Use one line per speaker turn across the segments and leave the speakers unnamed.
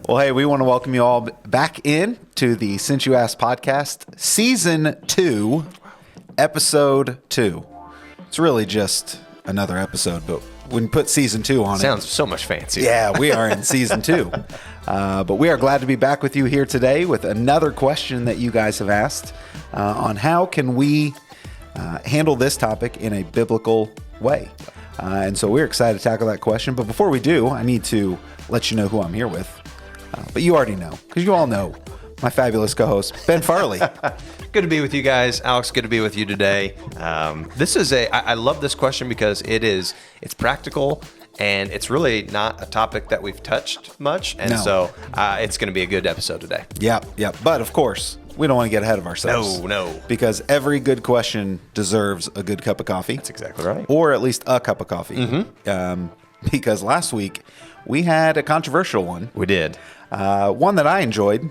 Well, hey, we want to welcome you all back in to the Since You Asked podcast, Season 2, Episode 2. It's really just another episode, but when you put Season 2 on
Sounds so much fancier.
Yeah, we are in Season 2. But we are glad to be back with you here today with another question that you guys have asked on how can we handle this topic in a biblical way. And so we're excited to tackle that question. But before we do, I need to let you know who I'm here with. But you already know, because you all know my fabulous co-host, Ben Farley.
Good to be with you guys. Alex, good to be with you today. I love this question because it's practical and it's really not a topic that we've touched much. And so it's going to be a good episode today.
Yep. But of course, we don't want to get ahead of ourselves.
No.
Because every good question deserves a good cup of coffee.
That's exactly right.
Or at least a cup of coffee.
Mm-hmm.
Because last week we had a controversial one.
We did.
One that I enjoyed,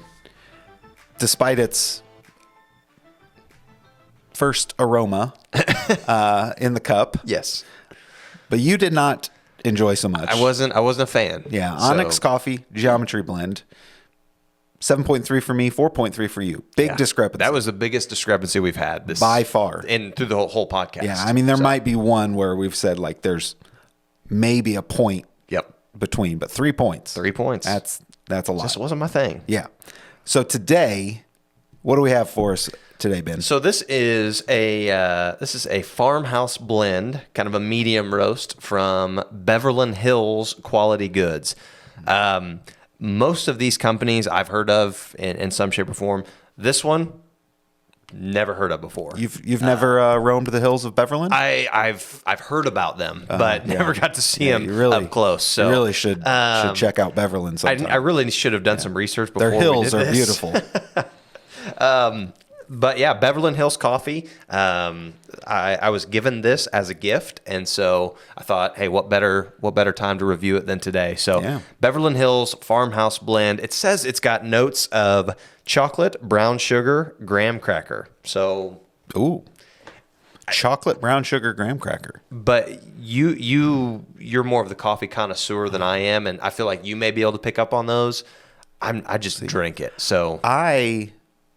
despite its first aroma in the cup.
Yes.
But you did not enjoy so much.
I wasn't a fan.
Yeah. Onyx Coffee Geometry Blend. 7.3 for me, 4.3 for you. Big discrepancy.
That was the biggest discrepancy we've had
by far.
And through the whole podcast.
Yeah. I mean, there might be one where we've said like there's maybe a point between, but 3 points.
3 points.
That's a lot.
Just wasn't my thing.
Yeah. So today, what do we have for us today, Ben?
So this is a farmhouse blend, kind of a medium roast from Beverland Hills Quality Goods. Most of these companies I've heard of in some shape or form. This one, never heard of before.
You've never roamed the hills of Beverlin?
I've heard about them, but never got to see them up close. So
you really should check out Beverlin sometime.
I really should have done some research before.
Their hills
we did
are
this.
beautiful.
But yeah, Beverland Hills Coffee. I was given this as a gift, and so I thought, hey, what better time to review it than today? So Beverland Hills Farmhouse Blend. It says it's got notes of chocolate, brown sugar, graham cracker. So,
chocolate, brown sugar, graham cracker.
But you're more of the coffee connoisseur than I am, and I feel like you may be able to pick up on those. I just drink it. So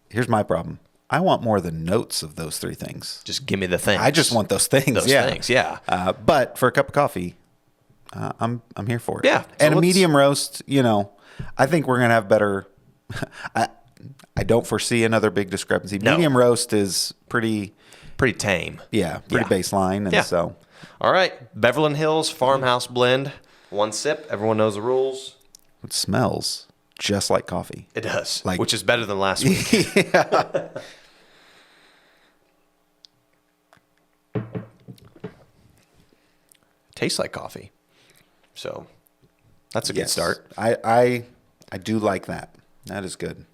here's my problem. I want more than notes of those three things.
Just give me the things.
I just want those things. But for a cup of coffee, I'm here for it.
Yeah.
And a medium roast, I think we're gonna have better. I don't foresee another big discrepancy.
No.
Medium roast is pretty
tame.
Yeah, pretty baseline. And so,
all right, Beverland Hills Farmhouse Blend. One sip. Everyone knows the rules.
It smells just like coffee.
It does, which is better than last week.
Yeah.
Tastes like coffee, so that's a good start.
I do like that. That is good.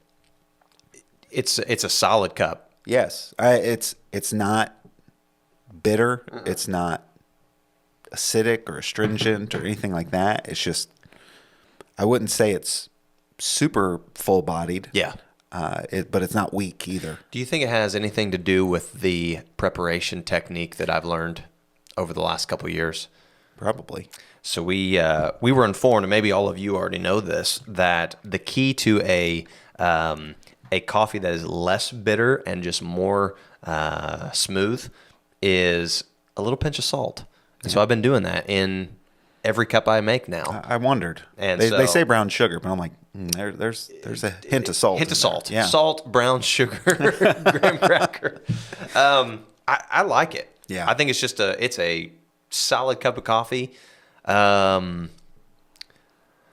It's a solid cup.
Yes, it's not bitter. It's not acidic or astringent or anything like that. It's just, I wouldn't say it's super full bodied.
Yeah.
But it's not weak either.
Do you think it has anything to do with the preparation technique that I've learned over the last couple of years?
Probably.
So we were informed, and maybe all of you already know this, that the key to a coffee that is less bitter and just more smooth is a little pinch of salt. And so I've been doing that in every cup I make now.
I wondered. And they say brown sugar, but I'm like, there's a hint of salt.
Hint of salt.
Yeah.
Salt, brown sugar, graham cracker. I like it.
Yeah.
I think it's a solid cup of coffee. The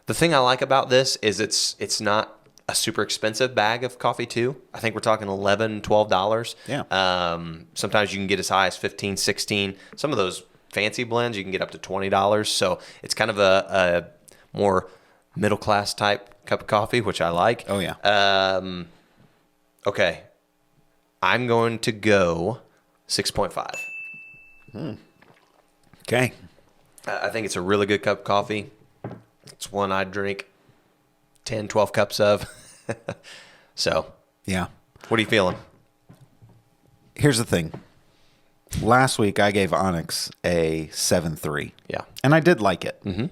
thing I like about this is it's not a super expensive bag of coffee too. I think we're talking $11, $12.
Yeah.
Sometimes you can get as high as $15, $16. Some of those fancy blends you can get up to $20. So it's kind of a more middle class type cup of coffee, which I like.
Oh yeah.
Okay. I'm going to go 6.5.
Okay.
I think it's a really good cup of coffee. It's one I'd drink 10, 12 cups of. So,
yeah.
What are you feeling?
Here's the thing. Last week, I gave Onyx a 7.3.
Yeah.
And I did like it.
Mm-hmm.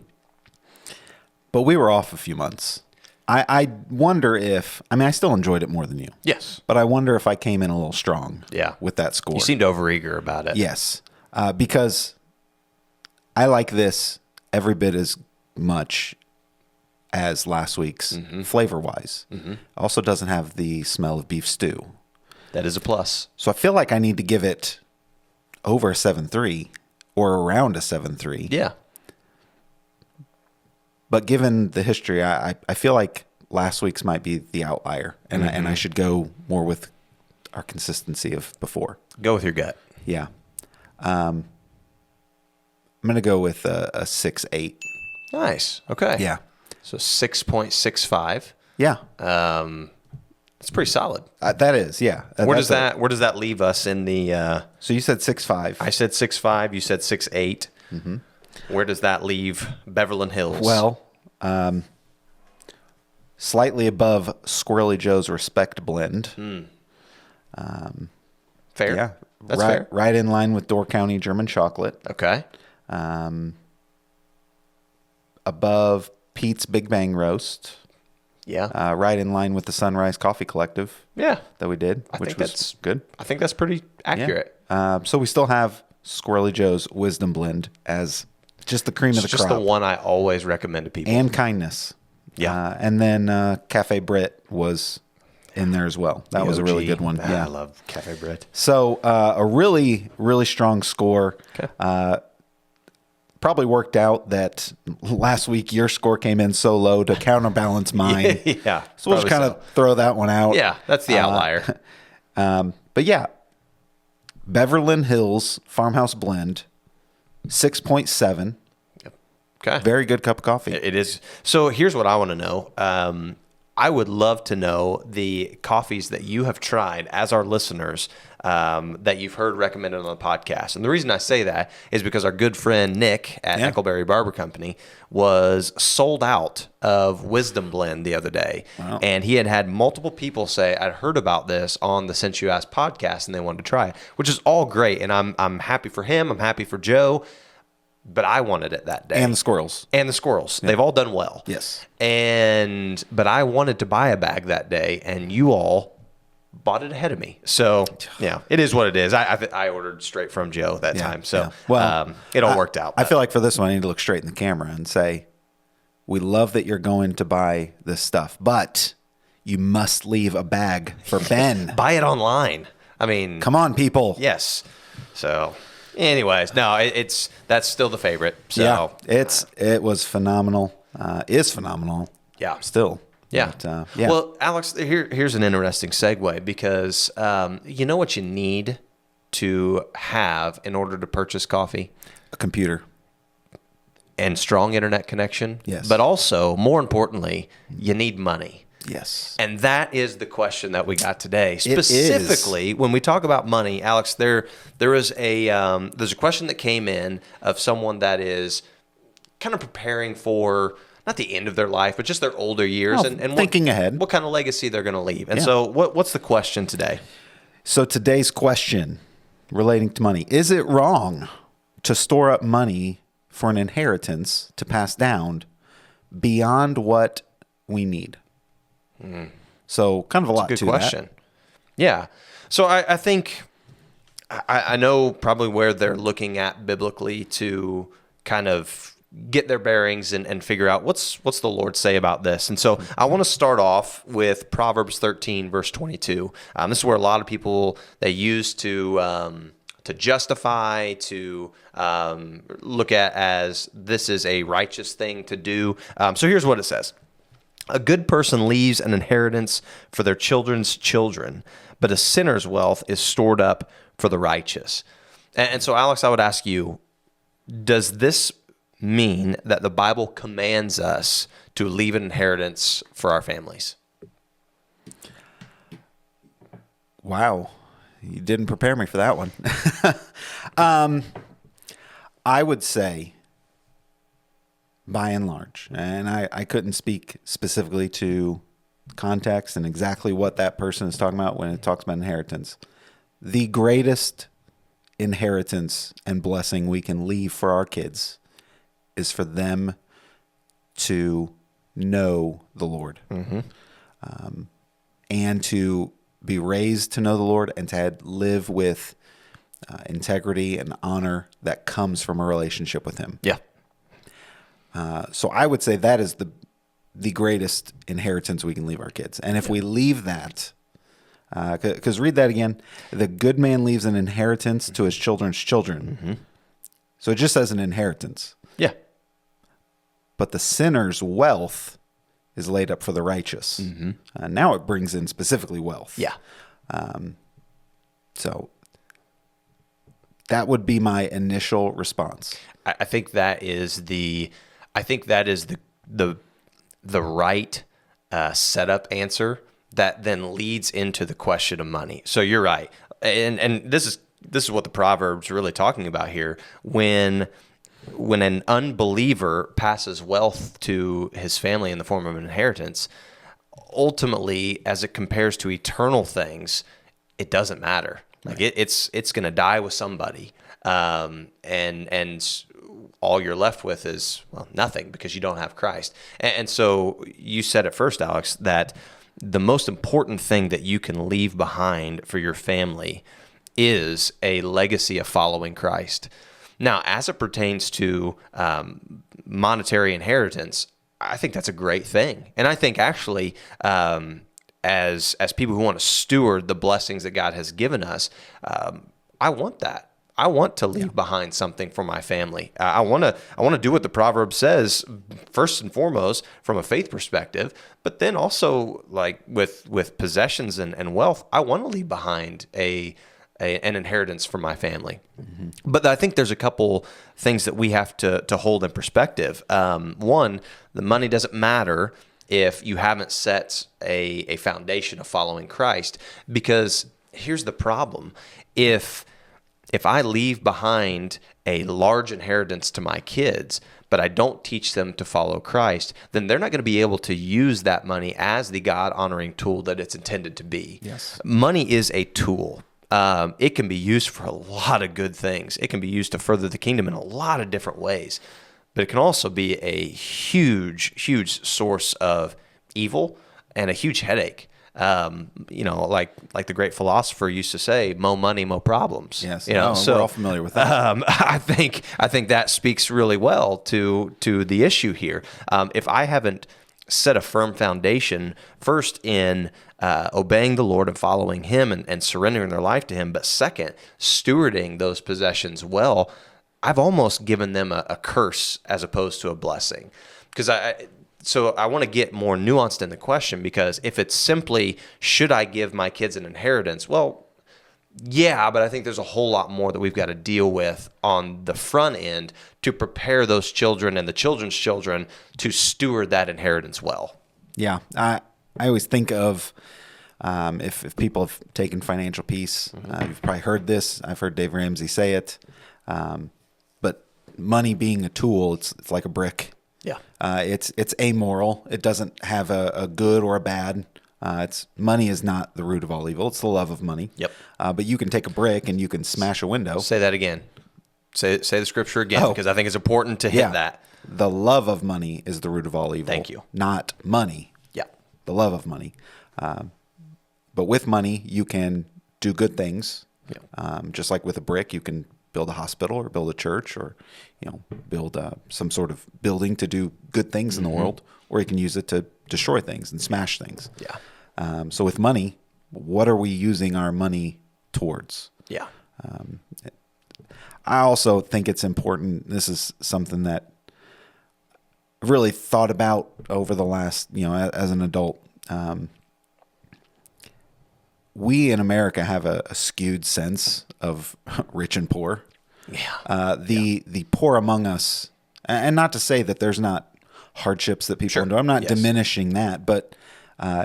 But we were off a few months. I wonder if, I still enjoyed it more than you.
Yes.
But I wonder if I came in a little strong
Yeah.
with that score.
You seemed overeager about it.
Yes. Because I like this every bit as much as last week's flavor-wise. Also doesn't have the smell of beef stew.
That is a plus.
So I feel like I need to give it over a 7.3 or around a 7.3.
Yeah.
But given the history, I feel like last week's might be the outlier, and I should go more with our consistency of before.
Go with your gut.
Yeah. I'm going to go with a 6.8.
Nice. Okay.
Yeah.
So 6.65.
Yeah.
That's pretty solid.
That is, yeah.
Where does that leave us in the?
So you said 6.5.
I said 6.5. You said 6.8. Where does that leave Beverland Hills?
Well, slightly above Squirrely Joe's Respect Blend.
Fair.
Yeah.
That's fair.
Right in line with Door County German Chocolate.
Okay.
Above Pete's Big Bang Roast.
Yeah.
Right in line with the Sunrise Coffee Collective.
Yeah.
That we did,
I
which
think
was
that's
good.
I think that's pretty accurate.
Yeah. So we still have Squirrely Joe's Wisdom Blend as just the cream of the
It's just
crop.
the one I always recommend to people.
And Kindness.
Yeah.
And then Cafe Brit was in there as well. That was a really good one.
I love Cafe Brit.
So a really, really strong score.
Okay.
Probably worked out that last week your score came in so low to counterbalance mine.
Yeah.
So we'll just kind of throw that one out.
Yeah, that's the outlier.
But yeah, Beverland Hills Farmhouse Blend, 6.7.
Okay.
Very good cup of coffee.
It is. So here's what I want to know. I would love to know the coffees that you have tried as our listeners that you've heard recommended on the podcast. And the reason I say that is because our good friend Nick at Eckleberry Barber Company was sold out of Wisdom Blend the other day.
Wow.
And he had multiple people say, I'd heard about this on the Since You Asked podcast and they wanted to try it, which is all great. And I'm happy for him. I'm happy for Joe. But I wanted it that day.
And the squirrels.
They've all done well.
Yes.
But I wanted to buy a bag that day, and you all bought it ahead of me. So, yeah, it is what it is. I ordered straight from Joe that time. So,
well,
it all worked out.
I feel like for this one, I need to look straight in the camera and say, we love that you're going to buy this stuff, but you must leave a bag for Ben.
Buy it online. I mean,
come on, people.
Yes. So, anyways, no, that's still the favorite. So,
yeah, it was phenomenal. Is phenomenal.
Yeah.
Still.
Yeah.
But, yeah.
Well, Alex, here's an interesting segue because you know what you need to have in order to purchase coffee?
A computer.
And strong internet connection.
Yes.
But also, more importantly, you need money.
Yes.
And that is the question that we got today. Specifically, when we talk about money, Alex, there is there's a question that came in of someone that is kind of preparing for not the end of their life, but just their older years and
thinking ahead.
What kind of legacy they're going to leave. And so what's the question today?
So today's question relating to money, is it wrong to store up money for an inheritance to pass down beyond what we need? So kind of a lot to that.
Good question. Yeah. So I think I know probably where they're looking at biblically to kind of get their bearings and figure out what's the Lord say about this. And so I want to start off with Proverbs 13, verse 22. This is where a lot of people, they use to justify, to look at as this is a righteous thing to do. So here's what it says. A good person leaves an inheritance for their children's children, but a sinner's wealth is stored up for the righteous. And so, Alex, I would ask you, does this mean that the Bible commands us to leave an inheritance for our families?
Wow. You didn't prepare me for that one. I would say, by and large, and I couldn't speak specifically to context and exactly what that person is talking about when it talks about inheritance. The greatest inheritance and blessing we can leave for our kids is for them to know the Lord, and to be raised to know the Lord, and to live with integrity and honor that comes from a relationship with Him.
Yeah.
So I would say that is the greatest inheritance we can leave our kids. And if we leave that, because read that again, the good man leaves an inheritance to his children's children. So it just says an inheritance.
Yeah.
But the sinner's wealth is laid up for the righteous. Now it brings in specifically wealth.
Yeah.
So that would be my initial response.
I think that is the right setup answer that then leads into the question of money. So you're right, and this is what the Proverbs are really talking about here. When an unbeliever passes wealth to his family in the form of an inheritance, ultimately, as it compares to eternal things, it doesn't matter. Like it's going to die with somebody, and all you're left with is, well, nothing, because you don't have Christ. And so you said it first, Alex, that the most important thing that you can leave behind for your family is a legacy of following Christ. Now, as it pertains to monetary inheritance, I think that's a great thing. And I think actually, as people who want to steward the blessings that God has given us, I want that. I want to leave behind something for my family. I want to do what the proverb says, first and foremost, from a faith perspective, but then also like with possessions and wealth, I want to leave behind an inheritance for my family. But I think there's a couple things that we have to hold in perspective. One, the money doesn't matter if you haven't set a foundation of following Christ, because here's the problem. If I leave behind a large inheritance to my kids, but I don't teach them to follow Christ, then they're not going to be able to use that money as the God-honoring tool that it's intended to be.
Yes.
Money is a tool. It can be used for a lot of good things. It can be used to further the kingdom in a lot of different ways. But it can also be a huge, huge source of evil and a huge headache. Like the great philosopher used to say, "Mo money, mo problems."
Yes,
so
we're all familiar with that.
I think that speaks really well to the issue here. If I haven't set a firm foundation first in obeying the Lord and following Him and surrendering their life to Him, but second, stewarding those possessions well, I've almost given them a curse as opposed to a blessing. Because So I want to get more nuanced in the question, because if it's simply, should I give my kids an inheritance? Well, yeah, but I think there's a whole lot more that we've got to deal with on the front end to prepare those children and the children's children to steward that inheritance well.
Yeah, I always think of if people have taken Financial Peace, you've probably heard this. I've heard Dave Ramsey say it. But money being a tool, it's like a brick.
Yeah.
It's amoral. It doesn't have a good or a bad. Money is not the root of all evil. It's the love of money.
Yep.
But you can take a brick and you can smash a window.
Say that again. Say the scripture again, because I think it's important to hit that.
The love of money is the root of all evil.
Thank you.
Not money.
Yeah.
The love of money. But with money, you can do good things. Yeah. Just like with a brick, you can build a hospital or build a church, or build some sort of building to do good things in the world, or you can use it to destroy things and smash things.
Yeah.
So with money, what are we using our money towards?
Yeah.
I also think it's important. This is something that I've really thought about over the last, as an adult. We in America have a skewed sense of rich and poor.
Yeah.
The poor among us, and not to say that there's not hardships that people endure. I'm not diminishing that, but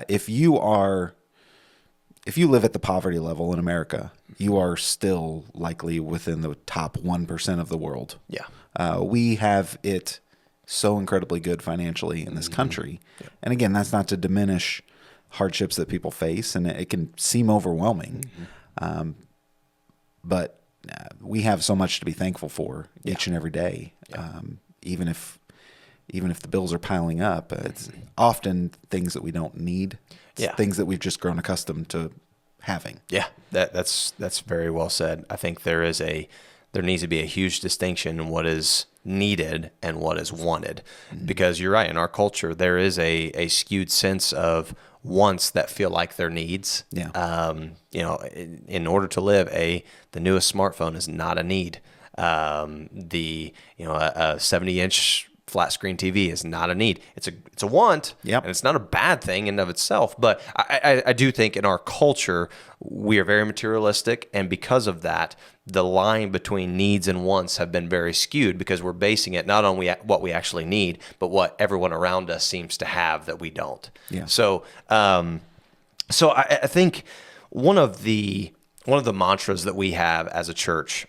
if you live at the poverty level in America, you are still likely within the top 1% of the world.
Yeah.
We have it so incredibly good financially in this country. Yeah. And again, that's not to diminish hardships that people face, and it can seem overwhelming. But we have so much to be thankful for each and every day. Even if even if the bills are piling up, it's often things that we don't need. It's things that we've just grown accustomed to having.
Yeah, that's very well said. I think there needs to be a huge distinction in what is needed and what is wanted, because you're right. In our culture, there is a skewed sense of wants that feel like they're needs.
Yeah.
In order to live, the newest smartphone is not a need. A 70-inch flat screen TV is not a need. It's a want,
Yep.
and it's not a bad thing in and of itself. But I do think in our culture, we are very materialistic, and because of that, the line between needs and wants have been very skewed, because we're basing it not on what we actually need, but what everyone around us seems to have that we don't.
Yeah.
So I think one of the mantras that we have as a church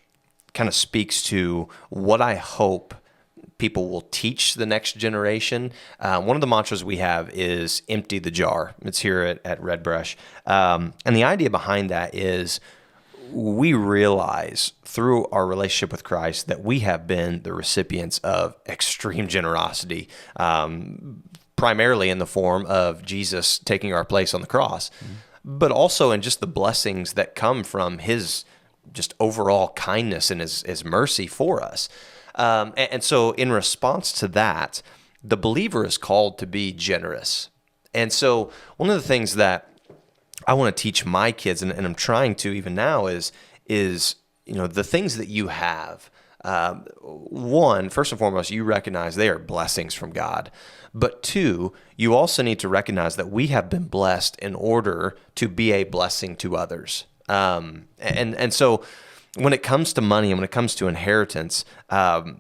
kind of speaks to what I hope people will teach the next generation. One of the mantras we have is empty the jar. It's here at Red Brush. And the idea behind that is we realize through our relationship with Christ that we have been the recipients of extreme generosity, primarily in the form of Jesus taking our place on the cross, but also in just the blessings that come from his just overall kindness and his mercy for us. And so in response to that, the believer is called to be generous. And so one of the things that I want to teach my kids, and I'm trying to even now, is the things that you have. One, first and foremost, you recognize they are blessings from God. But two, you also need to recognize that we have been blessed in order to be a blessing to others. And so when it comes to money and when it comes to inheritance, Janelle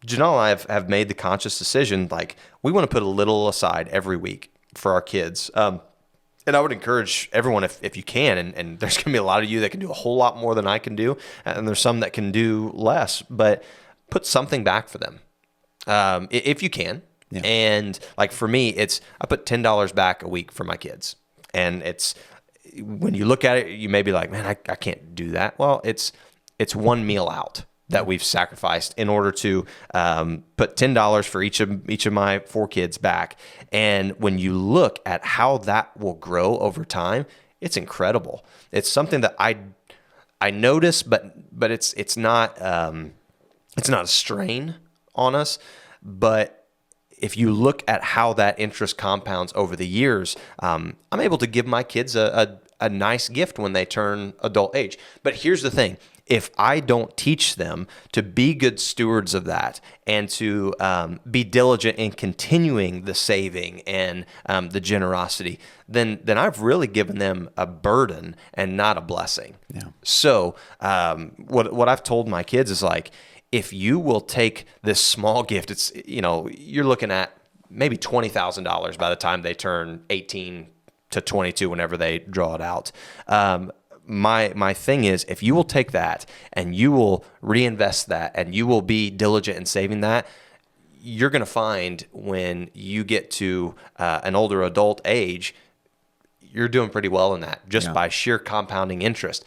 and I have made the conscious decision, like, we want to put a little aside every week for our kids. And I would encourage everyone, if you can, and there's going to be a lot of you that can do a whole lot more than I can do, and there's some that can do less, but put something back for them if you can. Yeah. And like for me, I put $10 back a week for my kids. And when you look at it, you may be like, man, I can't do that. Well, it's one meal out that we've sacrificed in order to put $10 for each of my 4 kids back. And when you look at how that will grow over time, it's incredible. It's something that I notice, but it's not a strain on us. But if you look at how that interest compounds over the years, I'm able to give my kids a nice gift when they turn adult age. But here's the thing. If I don't teach them to be good stewards of that and to be diligent in continuing the saving and the generosity, then I've really given them a burden and not a blessing.
Yeah.
So what I've told my kids is, like, if you will take this small gift, it's, you're looking at maybe $20,000 by the time they turn 18 to 22, whenever they draw it out. My thing is, if you will take that and you will reinvest that and you will be diligent in saving that, you're going to find when you get to an older adult age, you're doing pretty well in that just by sheer compounding interest.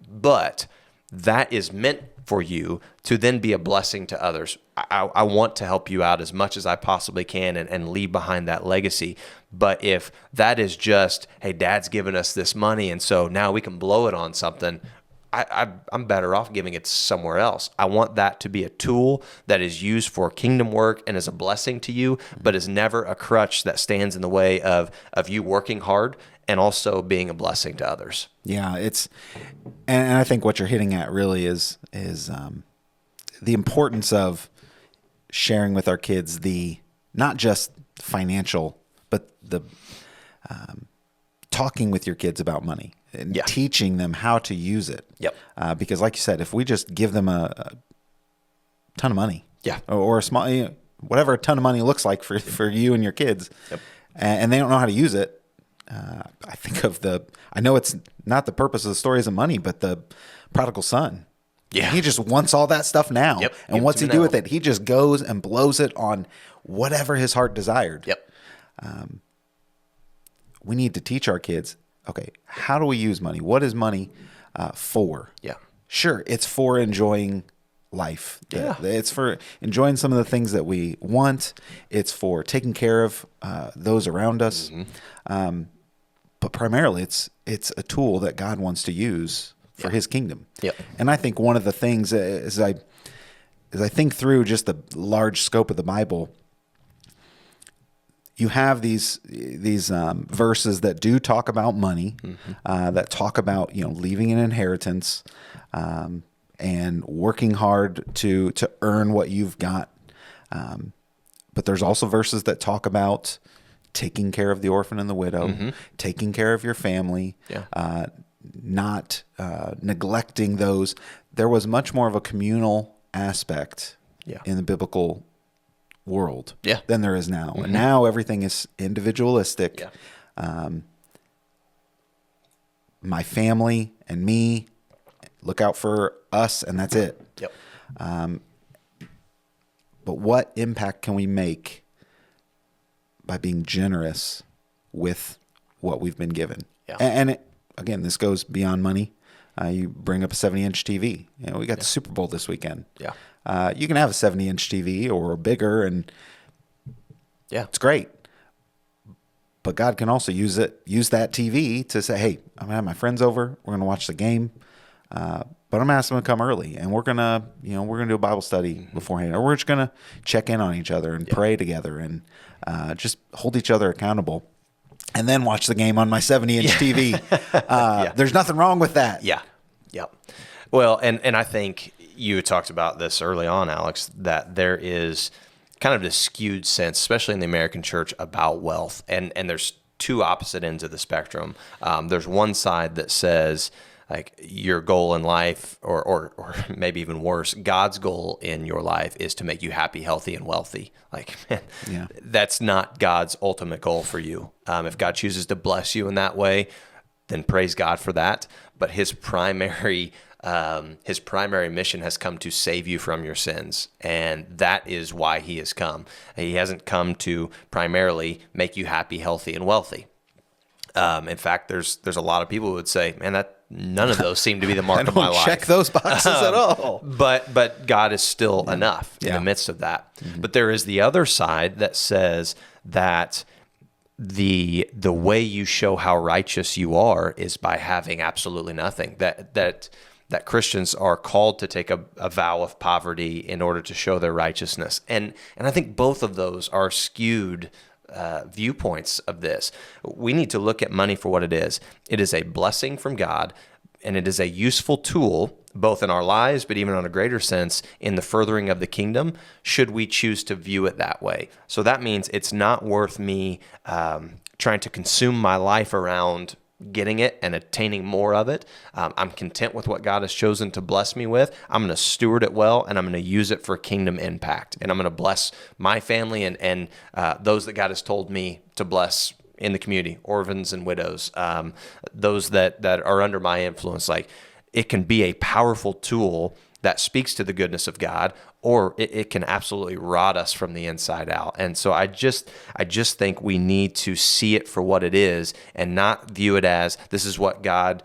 But that is meant for you to then be a blessing to others. I want to help you out as much as I possibly can and leave behind that legacy. But if that is just, hey, Dad's giving us this money, and so now we can blow it on something, I'm better off giving it somewhere else. I want that to be a tool that is used for kingdom work and is a blessing to you, but is never a crutch that stands in the way of you working hard and also being a blessing to others.
Yeah, and I think what you're hitting at really is the importance of sharing with our kids the not just financial, but the talking with your kids about money and teaching them how to use it.
Yep.
Because, like you said, if we just give them a ton of money, or a small, whatever a ton of money looks like for you and your kids, and they don't know how to use it. I think of I know it's not the purpose of the story isn't money, but the prodigal son. Yeah. He just wants all that stuff now.
Yep.
And what's he do with it? He just goes and blows it on whatever his heart desired.
Yep.
We need to teach our kids, okay, how do we use money? What is money for?
Yeah.
Sure, it's for enjoying life.
Yeah.
It's for enjoying some of the things that we want. It's for taking care of those around us. But primarily, it's a tool that God wants to use for His kingdom.
Yep.
And I think one of the things, as I think through just the large scope of the Bible, you have these verses that do talk about money, that talk about leaving an inheritance, and working hard to earn what you've got. But there's also verses that talk about taking care of the orphan and the widow, taking care of your family, not neglecting those. There was much more of a communal aspect in the biblical world than there is now. And now everything is individualistic. My family and me, look out for us, and that's it. But what impact can we make by being generous with what we've been given? And again, this goes beyond money. You bring up a 70-inch TV. We got the Super Bowl this weekend. You can have a 70-inch TV or bigger, and it's great. But God can also use that TV to say, hey, I'm going to have my friends over. We're going to watch the game. But I'm asking them to come early, and we're gonna do a Bible study beforehand, or we're just gonna check in on each other and pray together, and just hold each other accountable, and then watch the game on my 70-inch TV. There's nothing wrong with that.
Well, and I think you had talked about this early on, Alex, that there is kind of this skewed sense, especially in the American church, about wealth, and there's two opposite ends of the spectrum. There's one side that says, like, your goal in life, or maybe even worse, God's goal in your life is to make you happy, healthy, and wealthy. Like, man, that's not God's ultimate goal for you. If God chooses to bless you in that way, then praise God for that. But His primary mission has come to save you from your sins, and that is why He has come. He hasn't come to primarily make you happy, healthy, and wealthy. In fact, there's a lot of people who would say, man, none of those seem to be the mark of my life.
Check those boxes at all.
But God is still enough in the midst of that. But there is the other side that says that the way you show how righteous you are is by having absolutely nothing. That Christians are called to take a vow of poverty in order to show their righteousness. And I think both of those are skewed viewpoints of this. We need to look at money for what it is. It is a blessing from God, and it is a useful tool, both in our lives, but even on a greater sense, in the furthering of the kingdom, should we choose to view it that way. So that means it's not worth me trying to consume my life around getting it and attaining more of it. I'm content with what God has chosen to bless me with. I'm going to steward it well, and I'm going to use it for kingdom impact. And I'm going to bless my family and those that God has told me to bless in the community, orphans and widows, those that are under my influence. Like, it can be a powerful tool that speaks to the goodness of God, or it can absolutely rot us from the inside out. And so I just think we need to see it for what it is, and not view it as this is what God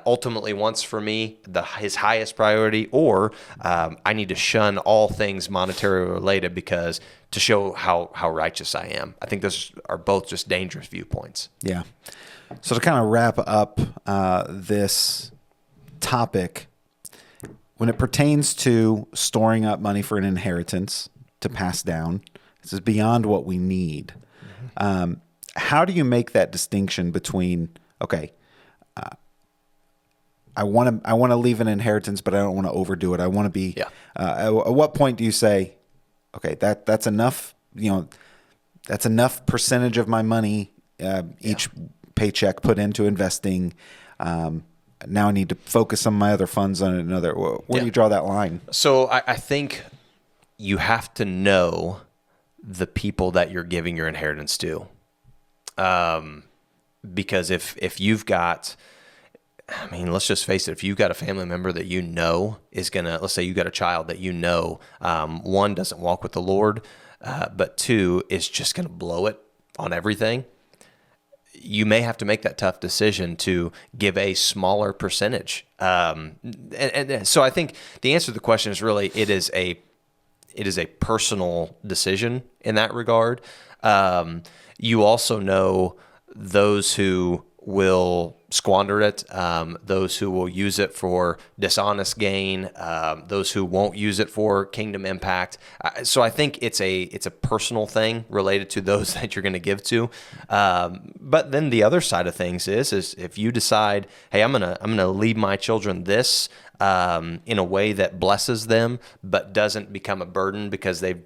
ultimately wants for me, His highest priority, or I need to shun all things monetary related because to show how righteous I am. I think those are both just dangerous viewpoints.
Yeah. So to kind of wrap up this topic, when it pertains to storing up money for an inheritance to pass down, this is beyond what we need. How do you make that distinction between, okay, I want to leave an inheritance, but I don't want to overdo it. I want to be. At what point do you say, okay, that's enough? That's enough percentage of my money each paycheck put into investing. Now I need to focus on my other funds on another. Where do you draw that line?
So I think you have to know the people that you're giving your inheritance to. Because if you've got, let's just face it, if you've got a family member that you know is going to, let's say you got a child that you know, one, doesn't walk with the Lord, but two, is just going to blow it on everything, you may have to make that tough decision to give a smaller percentage. And so I think the answer to the question is really, it is a personal decision in that regard. You also know those who will squander it, those who will use it for dishonest gain, those who won't use it for kingdom impact. So I think it's a personal thing related to those that you're going to give to. But then the other side of things is if you decide, hey, I'm gonna leave my children this in a way that blesses them, but doesn't become a burden because they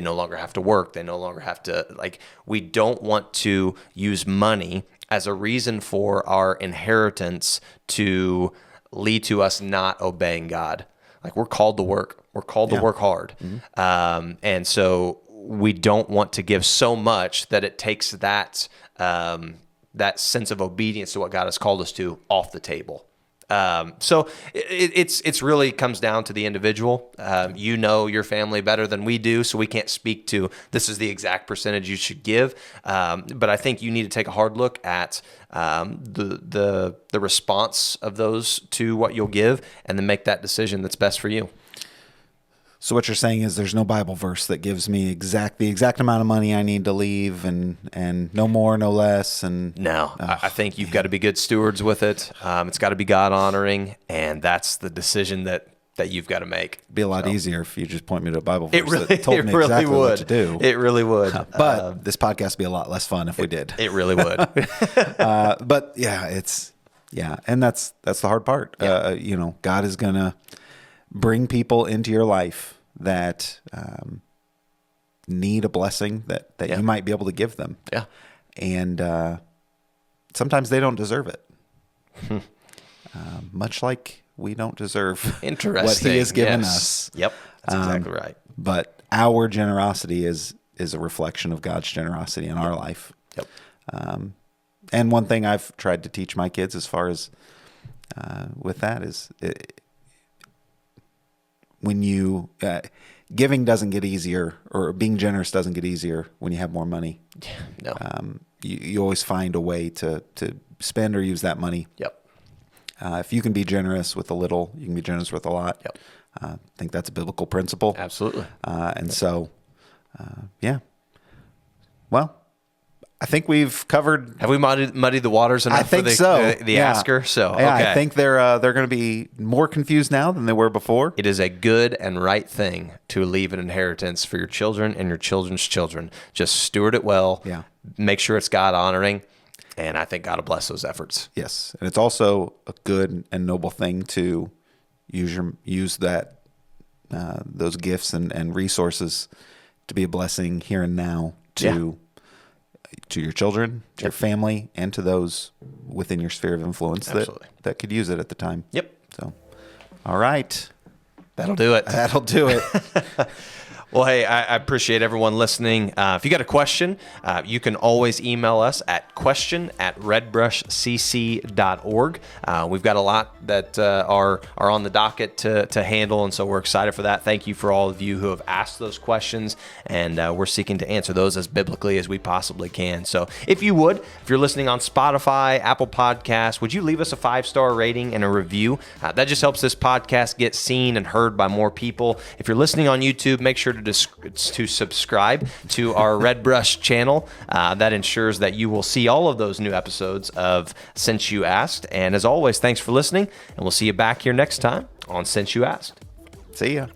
no longer have to work. They no longer have to, we don't want to use money as a reason for our inheritance to lead to us not obeying God. We're called to work. We're called to work hard. Mm-hmm. And so we don't want to give so much that it takes that sense of obedience to what God has called us to off the table. So it's really comes down to the individual. You know your family better than we do, so we can't speak to this is the exact percentage you should give. But I think you need to take a hard look at the response of those to what you'll give, and then make that decision that's best for you.
So what you're saying is there's no Bible verse that gives me the exact amount of money I need to leave, and no more, no less. And
no, I think you've got to be good stewards with it. It's got to be God honoring, and that's the decision that you've got to make.
It'd be a lot easier if you just point me to a Bible verse that told me exactly what to do.
It really would.
But this podcast would be a lot less fun if we did.
It really would.
But yeah, and that's the hard part. Yeah. God is gonna bring people into your life that need a blessing that you might be able to give them.
Yeah.
And sometimes they don't deserve it. Much like we don't deserve what he has given us.
Yep. That's exactly right.
But our generosity is a reflection of God's generosity in our life.
Yep.
And one thing I've tried to teach my kids as far as with that is when you giving doesn't get easier, or being generous doesn't get easier when you have more money.
No.
You always find a way to spend or use that money.
Yep.
If you can be generous with a little, you can be generous with a lot.
Yep.
I think that's a biblical principle.
Absolutely.
So, yeah. Well, I think we've covered.
Have we muddied the waters enough?
I think
for the asker? So
yeah,
okay.
I think they're going to be more confused now than they were before.
It is a good and right thing to leave an inheritance for your children and your children's children. Just steward it well.
Yeah.
Make sure it's God honoring, and I think God will bless those efforts.
Yes, and it's also a good and noble thing to use that those gifts and resources to be a blessing here and now to your children, to your family, and to those within your sphere of influence that could use it at the time.
Yep.
So, all right.
That'll do it.
That'll do it.
Well, hey, I appreciate everyone listening. If you got a question, you can always email us at question@redbrushcc.org. We've got a lot that are on the docket to handle, and so we're excited for that. Thank you for all of you who have asked those questions, and we're seeking to answer those as biblically as we possibly can. So if you're listening on Spotify, Apple Podcasts, would you leave us a 5-star rating and a review? That just helps this podcast get seen and heard by more people. If you're listening on YouTube, make sure to subscribe to our Red Brush channel. That ensures that you will see all of those new episodes of Since You Asked. And as always, thanks for listening, and we'll see you back here next time on Since You Asked.
See ya.